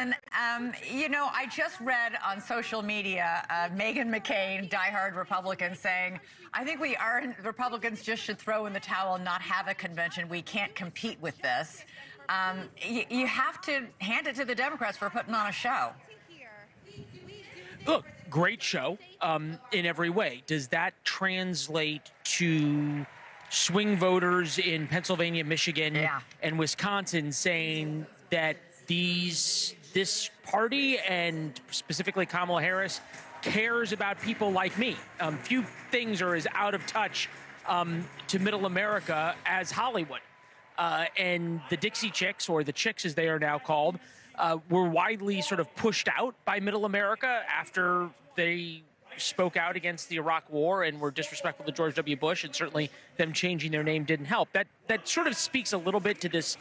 Leland, I just read on social media Meghan McCain, diehard Republican, saying, I think Republicans just should throw in the towel and not have a convention. We can't compete with this. You have to hand it to the Democrats for putting on a show. Look, great show in every way. Does that translate to swing voters in Pennsylvania, Michigan, and Wisconsin saying that this party, and specifically Kamala Harris, cares about people like me? Few things are as out of touch to middle America as Hollywood. And the Dixie Chicks, or the Chicks as they are now called, were widely sort of pushed out by middle America after they spoke out against the Iraq War and were disrespectful to George W. Bush, and certainly them changing their name didn't help. That sort of speaks a little bit to this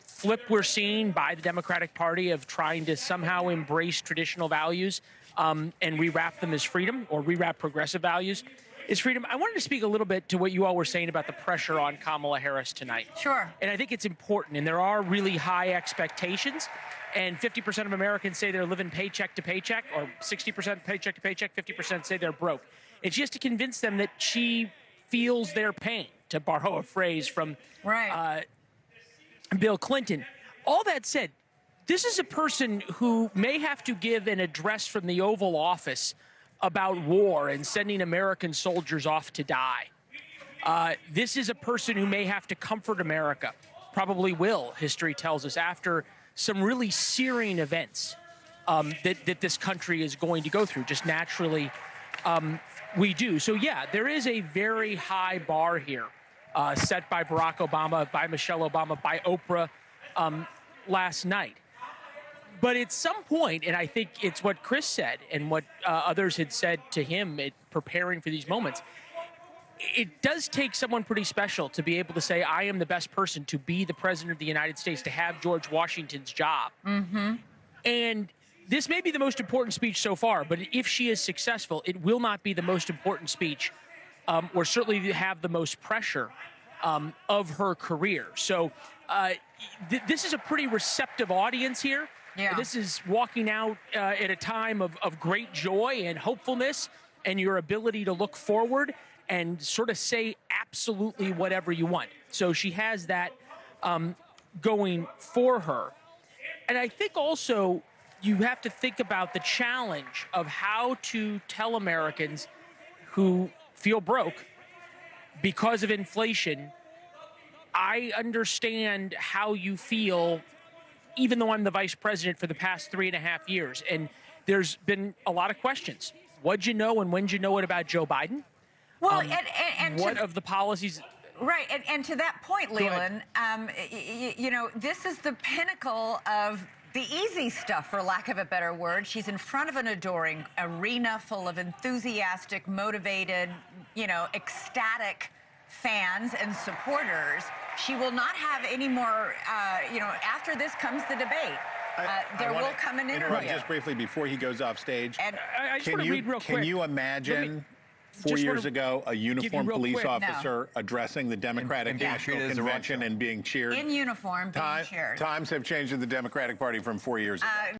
flip we're seeing by the Democratic Party of trying to somehow embrace traditional values and rewrap them as freedom, or rewrap progressive values as freedom. I wanted to speak a little bit to what you all were saying about the pressure on Kamala Harris tonight. Sure. And I think it's important, and there are really high expectations. And 50% of Americans say they're living paycheck to paycheck, or 60% paycheck to paycheck, 50% say they're broke. And she has to convince them that she feels their pain, to borrow a phrase from Bill Clinton. All that said, this is a person who may have to give an address from the Oval Office about war and sending American soldiers off to die. This is a person who may have to comfort America, probably will, history tells us, after some really searing events that this country is going to go through. Just naturally, we do. So, yeah, there is a very high bar here set by Barack Obama, by Michelle Obama, by Oprah last night. But at some point, and I think it's what Chris said and what others had said to him preparing for these moments, it does take someone pretty special to be able to say, I am the best person to be the president of the United States, to have George Washington's job. And this may be the most important speech so far, but if she is successful, it will not be the most important speech, or certainly have the most pressure of her career. So this is a pretty receptive audience here. Yeah. This is walking out at a time of great joy and hopefulness, and your ability to look forward and sort of say absolutely whatever you want. So she has that going for her. And I think also you have to think about the challenge of how to tell Americans who feel broke because of inflation, I understand how you feel, even though I'm the vice president for the past 3.5 years. And there's been a lot of questions. What'd you know and when'd you know it about Joe Biden? Well, what of the policies? Right, and to that point, Leland, this is the pinnacle of the easy stuff, for lack of a better word. She's in front of an adoring arena full of enthusiastic, motivated, ecstatic fans and supporters. She will not have any more, after this comes the debate. There will come an interview. Just briefly before he goes off stage. And I just want to read real quick. Can you imagine 4 years ago a uniformed police officer addressing the Democratic National Convention and being cheered? In uniform, being cheered. Times have changed in the Democratic Party from 4 years ago.